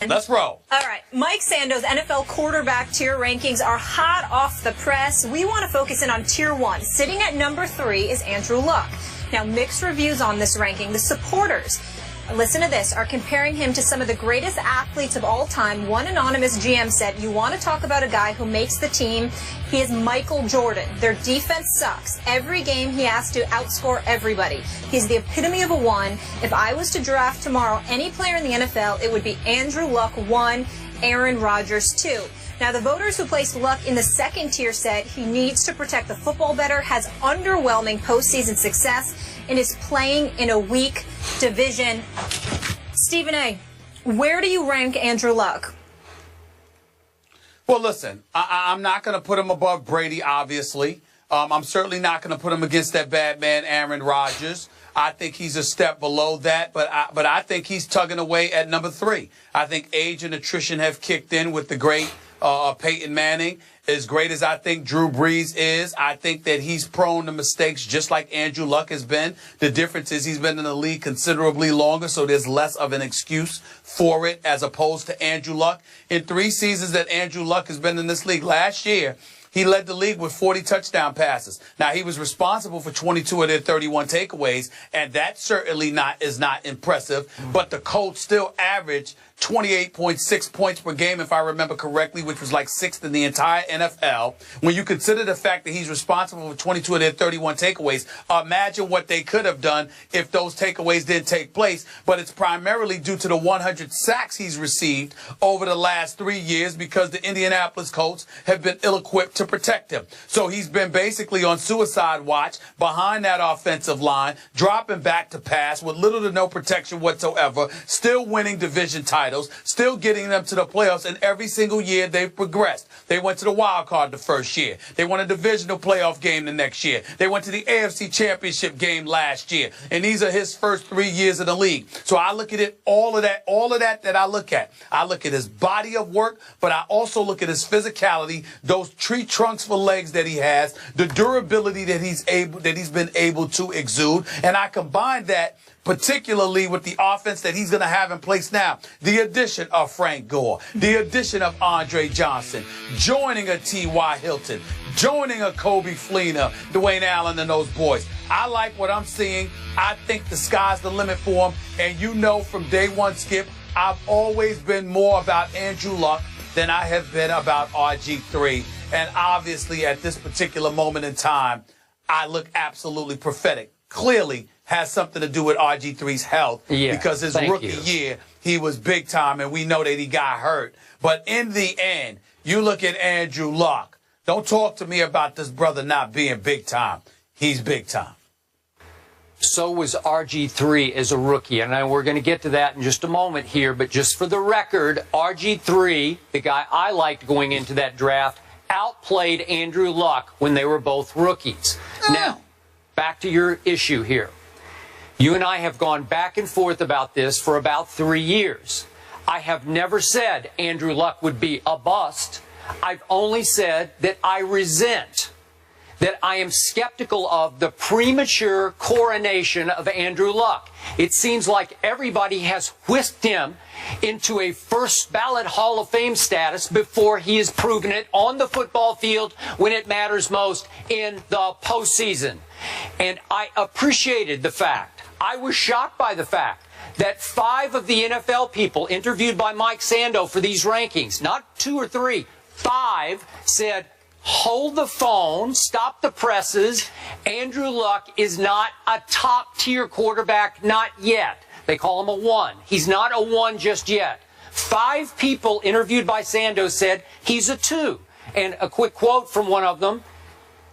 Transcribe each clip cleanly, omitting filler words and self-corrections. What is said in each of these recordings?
Let's roll. All right. Mike Sando's NFL quarterback tier rankings are hot off the press. We want to focus in on tier 1. Sitting at number 3 is Andrew Luck. Now, mixed reviews on this ranking. The supporters, listen to this, are comparing him to some of the greatest athletes of all time. One anonymous GM said, you want to talk about a guy who makes the team. He is Michael Jordan. Their defense sucks. Every game he has to outscore everybody. He's the epitome of a 1. If I was to draft tomorrow any player in the NFL, it would be Andrew Luck 1, Aaron Rodgers 2. Now, the voters who placed Luck in the second tier said he needs to protect the football better, has underwhelming postseason success, and is playing in a weak division. Stephen A., where do you rank Andrew Luck? Well, listen, I'm not going to put him above Brady, obviously. I'm certainly not going to put him against that bad man, Aaron Rodgers. I think he's a step below that, but I think he's tugging away at number 3. I think age and attrition have kicked in with the great Peyton Manning. As great as I think Drew Brees is, I think that he's prone to mistakes just like Andrew Luck has been. The difference is he's been in the league considerably longer, so there's less of an excuse for it as opposed to Andrew Luck. In 3 seasons that Andrew Luck has been in this league, last year, he led the league with 40 touchdown passes. Now, he was responsible for 22 of their 31 takeaways, and that certainly is not impressive. But the Colts still averaged 28.6 points per game, if I remember correctly, which was like 6th in the entire NFL. When you consider the fact that he's responsible for 22 of their 31 takeaways, imagine what they could have done if those takeaways didn't take place. But it's primarily due to the 100 sacks he's received over the last 3 years because the Indianapolis Colts have been ill-equipped to protect him. So he's been basically on suicide watch behind that offensive line, dropping back to pass with little to no protection whatsoever, still winning division titles, still getting them to the playoffs, and every single year they've progressed. They went to the wild card the first year. They won a divisional playoff game the next year. They went to the AFC Championship game last year. And these are his first 3 years in the league. So I look at it, all of that I look at. I look at his body of work, but I also look at his physicality, those tree trunks for legs that he has, the durability that he's been able to exude, and I combine that particularly with the offense that he's going to have in place now. The addition of Frank Gore, the addition of Andre Johnson, joining a T.Y. Hilton, joining a Kobe Fleener, Dwayne Allen, and those boys. I like what I'm seeing. I think the sky's the limit for him. And you know from day one, Skip, I've always been more about Andrew Luck than I have been about RG3. And obviously at this particular moment in time, I look absolutely prophetic. Clearly has something to do with RG3's health because his rookie year, he was big time, and we know that he got hurt. But in the end, you look at Andrew Luck. Don't talk to me about this brother not being big time. He's big time. So was RG3 as a rookie. And we're going to get to that in just a moment here. But just for the record, RG3, the guy I liked going into that draft, outplayed Andrew Luck when they were both rookies. Now, back to your issue here. You and I have gone back and forth about this for about 3 years. I have never said Andrew Luck would be a bust. I've only said that I resent, that I am skeptical of the premature coronation of Andrew Luck. It seems like everybody has whisked him into a first ballot Hall of Fame status before he has proven it on the football field when it matters most in the postseason. And I appreciated the fact, I was shocked by the fact that 5 of the NFL people interviewed by Mike Sando for these rankings, not 2 or 3, 5 said, hold the phone, stop the presses. Andrew Luck is not a top-tier quarterback, not yet. They call him a 1. He's not a 1 just yet. 5 people interviewed by Sando said he's a 2. And a quick quote from one of them,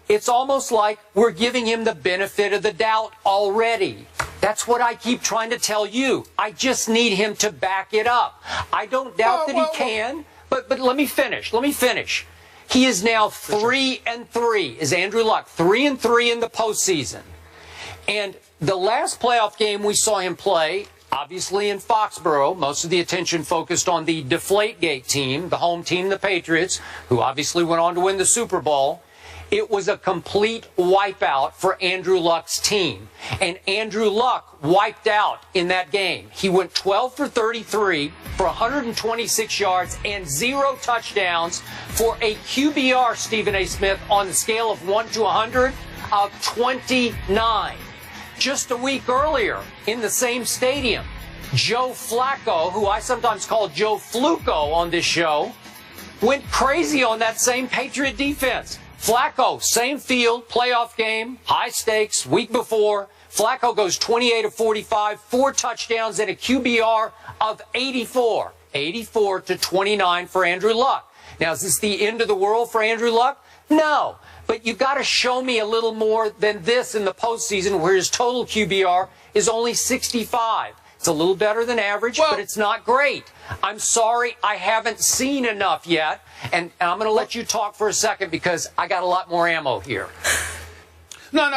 it's almost like we're giving him the benefit of the doubt already. That's what I keep trying to tell you. I just need him to back it up. I don't doubt that he can, but let me finish. Let me finish. He is now 3-3, is Andrew Luck, 3-3 in the postseason. And the last playoff game we saw him play, obviously in Foxborough, most of the attention focused on the Deflategate team, the home team, the Patriots, who obviously went on to win the Super Bowl. It was a complete wipeout for Andrew Luck's team. And Andrew Luck wiped out in that game. He went 12 for 33 for 126 yards and 0 touchdowns for a QBR, Stephen A. Smith, on the scale of 1 to 100 of 29. Just a week earlier in the same stadium, Joe Flacco, who I sometimes call Joe Fluco on this show, went crazy on that same Patriot defense. Flacco, same field, playoff game, high stakes, week before. Flacco goes 28 of 45, 4 touchdowns, and a QBR of 84. 84 to 29 for Andrew Luck. Now, is this the end of the world for Andrew Luck? No. But you've got to show me a little more than this in the postseason, where his total QBR is only 65. It's a little better than average, but it's not great. I'm sorry, I haven't seen enough yet. And I'm going to let you talk for a second because I got a lot more ammo here. No,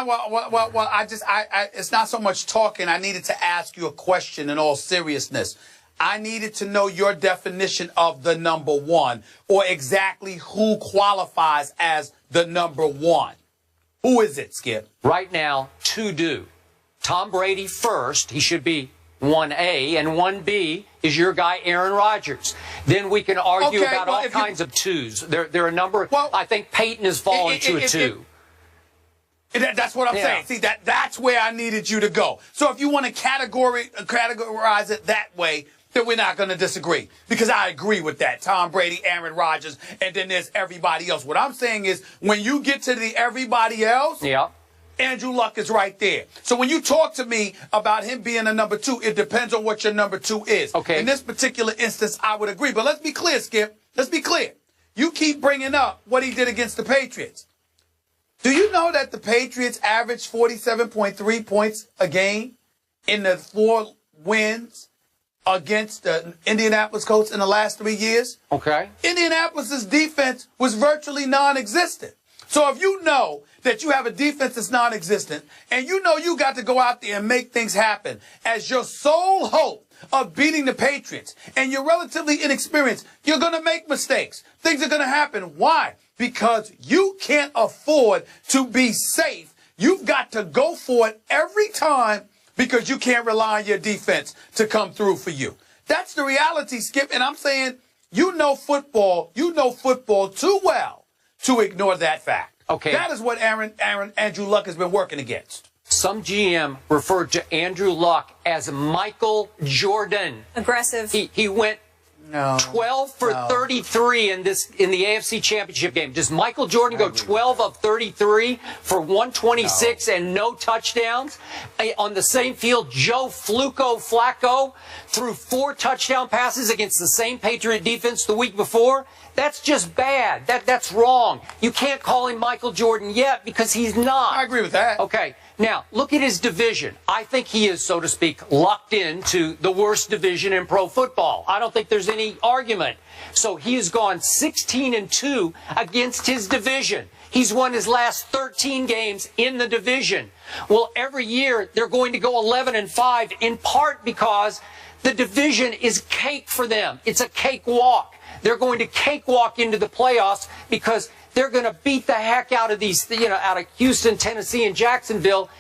it's not so much talking. I needed to ask you a question in all seriousness. I needed to know your definition of the number one, or exactly who qualifies as the number one. Who is it, Skip? Right now, 2 do. Tom Brady first. He should be 1A, and 1B is your guy, Aaron Rodgers. Then we can argue about all kinds of 2s. There are a number. I think Peyton has fallen to a 2. That's what I'm saying. See, that's where I needed you to go. So if you want to categorize it that way, then we're not going to disagree. Because I agree with that. Tom Brady, Aaron Rodgers, and then there's everybody else. What I'm saying is, when you get to the everybody else, Andrew Luck is right there. So when you talk to me about him being a number 2, it depends on what your number 2 is. Okay. In this particular instance, I would agree. But let's be clear, Skip. Let's be clear. You keep bringing up what he did against the Patriots. Do you know that the Patriots averaged 47.3 points a game in the 4 wins against the Indianapolis Colts in the last 3 years? Okay. Indianapolis's defense was virtually non-existent. So if you know that you have a defense that's non-existent, and you know you got to go out there and make things happen as your sole hope of beating the Patriots, and you're relatively inexperienced, you're going to make mistakes. Things are going to happen. Why? Because you can't afford to be safe. You've got to go for it every time because you can't rely on your defense to come through for you. That's the reality, Skip. And I'm saying you know football too well to ignore that fact. Okay. That is what Andrew Luck has been working against. Some GM referred to Andrew Luck as Michael Jordan. Aggressive. He went 12 for 33 in the AFC Championship game. Does Michael Jordan go 12 of 33 for 126 and no touchdowns? On the same field, Joe Flacco threw 4 touchdown passes against the same Patriot defense the week before. That's just bad. That's wrong. You can't call him Michael Jordan yet because he's not. I agree with that. Okay. Now, look at his division. I think he is, so to speak, locked into the worst division in pro football. I don't think there's any argument. So he has gone 16-2 against his division. He's won his last 13 games in the division. Well, every year they're going to go 11-5, in part because the division is cake for them. It's a cakewalk. They're going to cakewalk into the playoffs because they're going to beat the heck out of these, out of Houston, Tennessee, and Jacksonville.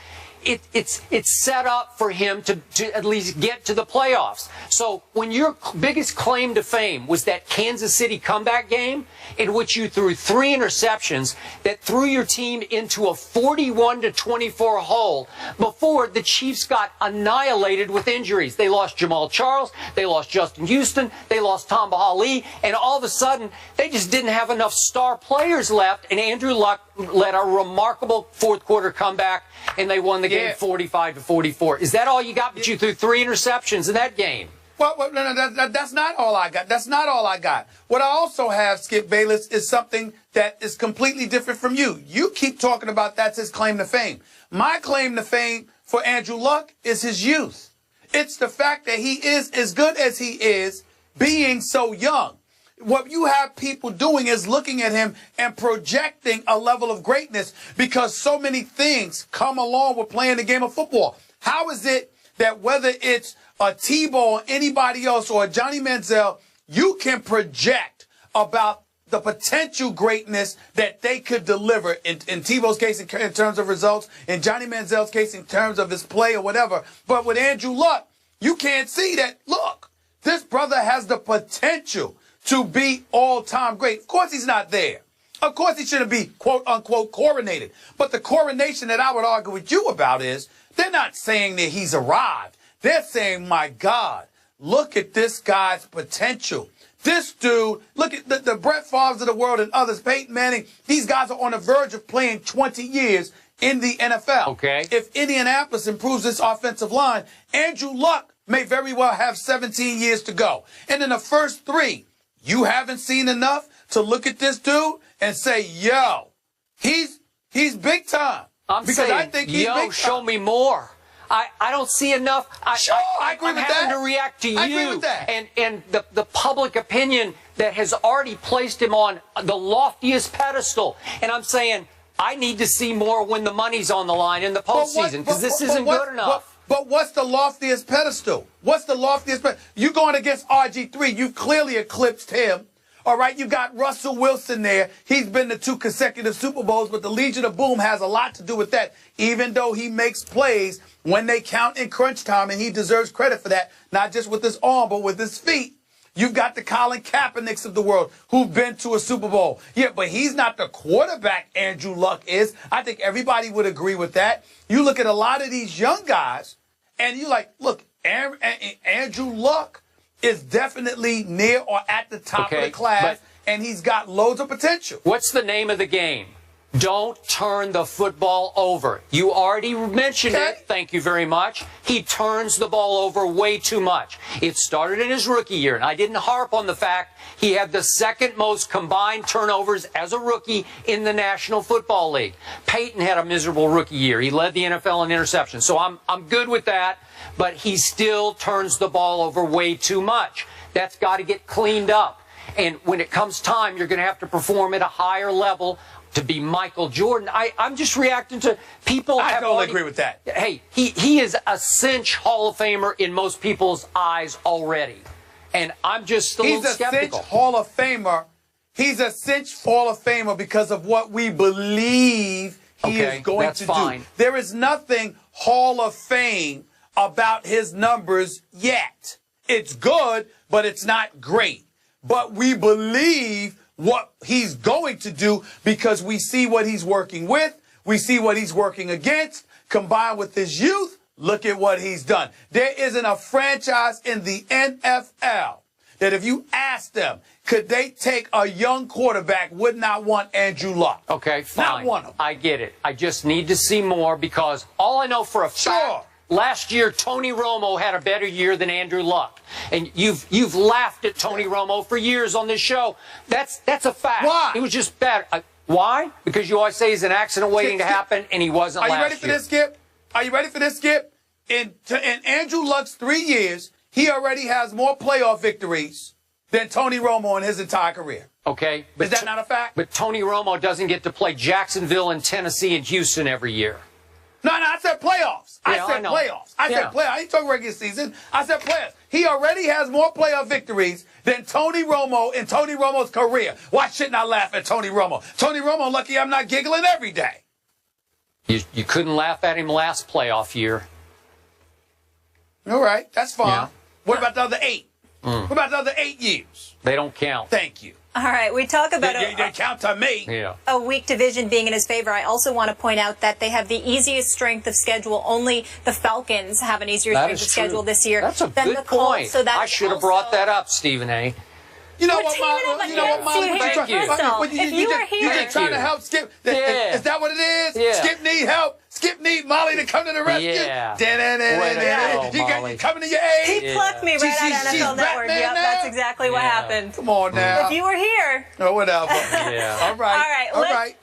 It's set up for him to at least get to the playoffs. So when your biggest claim to fame was that Kansas City comeback game in which you threw 3 interceptions that threw your team into a 41-24 hole before the Chiefs got annihilated with injuries. They lost Jamal Charles, they lost Justin Houston, they lost Tom Bahali, and all of a sudden they just didn't have enough star players left, and Andrew Luck led a remarkable fourth quarter comeback, and they won the game 45-44. Is that all you got? But you threw 3 interceptions in that game. Well, no, that's not all I got. That's not all I got. What I also have, Skip Bayless, is something that is completely different from you. You keep talking about that's his claim to fame. My claim to fame for Andrew Luck is his youth. It's the fact that he is as good as he is being so young. What you have people doing is looking at him and projecting a level of greatness because so many things come along with playing the game of football. How is it that whether it's a Tebow or anybody else or a Johnny Manziel, you can project about the potential greatness that they could deliver in Tebow's case in terms of results, in Johnny Manziel's case in terms of his play or whatever. But with Andrew Luck, you can't see that. Look, this brother has the potential to be all-time great. Of course he's not there. Of course he shouldn't be, quote-unquote, coronated. But the coronation that I would argue with you about is they're not saying that he's arrived. They're saying, my God, look at this guy's potential. This dude, look at the Brett Favres of the world and others, Peyton Manning. These guys are on the verge of playing 20 years in the NFL. Okay. If Indianapolis improves this offensive line, Andrew Luck may very well have 17 years to go. And in the first 3, you haven't seen enough to look at this dude and say, yo, he's big time. I think he's big time. Show me more. I don't see enough. I agree with that. I'm having to react to you. I agree with that. And the public opinion that has already placed him on the loftiest pedestal. And I'm saying I need to see more when the money's on the line in the postseason, because this isn't good enough. But what's the loftiest pedestal? What's the loftiest pedestal? You going against RG3. You've clearly eclipsed him. All right, you got Russell Wilson there. He's been to 2 consecutive Super Bowls, but the Legion of Boom has a lot to do with that, even though he makes plays when they count in crunch time, and he deserves credit for that, not just with his arm, but with his feet. You've got the Colin Kaepernicks of the world who've been to a Super Bowl. Yeah, but he's not the quarterback Andrew Luck is. I think everybody would agree with that. You look at a lot of these young guys, and you're like, look, Andrew Luck is definitely near or at the top of the class, and he's got loads of potential. What's the name of the game? Don't turn the football over. You already mentioned it. Thank you very much. He turns the ball over way too much. It started in his rookie year, and I didn't harp on the fact he had the 2nd most combined turnovers as a rookie in the National Football League. Peyton had a miserable rookie year. He led the NFL in interceptions, so I'm good with that, but he still turns the ball over way too much. That's got to get cleaned up. And when it comes time, you're going to have to perform at a higher level to be Michael Jordan. I'm just reacting to people. I totally agree with that. Hey, he is a cinch Hall of Famer in most people's eyes already. And I'm just a little skeptical. He's a cinch Hall of Famer. He's a cinch Hall of Famer because of what we believe he is going to do. There is nothing Hall of Fame about his numbers yet. It's good, but it's not great. But we believe what he's going to do because we see what he's working with. We see what he's working against. Combined with his youth, look at what he's done. There isn't a franchise in the NFL that if you ask them, could they take a young quarterback, would not want Andrew Luck. Okay, fine. Not one of them. I get it. I just need to see more because all I know for a fact, last year, Tony Romo had a better year than Andrew Luck. And you've laughed at Tony Romo for years on this show. That's a fact. Why? It was just better. Why? Because you always say he's an accident waiting to happen, and he wasn't last year. Are you ready for this, Skip? Are you ready for this, Skip? In Andrew Luck's 3 years, he already has more playoff victories than Tony Romo in his entire career. Okay. Is that not a fact? But Tony Romo doesn't get to play Jacksonville and Tennessee and Houston every year. No, I said playoffs. Yeah, I said playoffs. I said playoffs. I ain't talking regular season. I said playoffs. He already has more playoff victories than Tony Romo in Tony Romo's career. Why shouldn't I laugh at Tony Romo? Tony Romo, lucky I'm not giggling every day. You couldn't laugh at him last playoff year. All right, that's fine. Yeah. What about the other 8? What about the other 8 years? They don't count. Thank you. All right, we talk about they count to me. Yeah. A weak division being in his favor. I also want to point out that they have the easiest strength of schedule. Only the Falcons have an easier strength of schedule this year That's a than good the Colts. point. So I should have brought that up, Stephen A. You know what, Molly? Thank you. If you were here, you're just trying to help Skip. Yeah. Is that what it is? Yeah. Skip need help. Skip need Molly to come to the rescue. Yeah. You coming to your aid? He plucked me right out of NFL Network. Yep, that's exactly what happened. Come on now. If you were here. Oh, whatever. Yeah. All right. All right.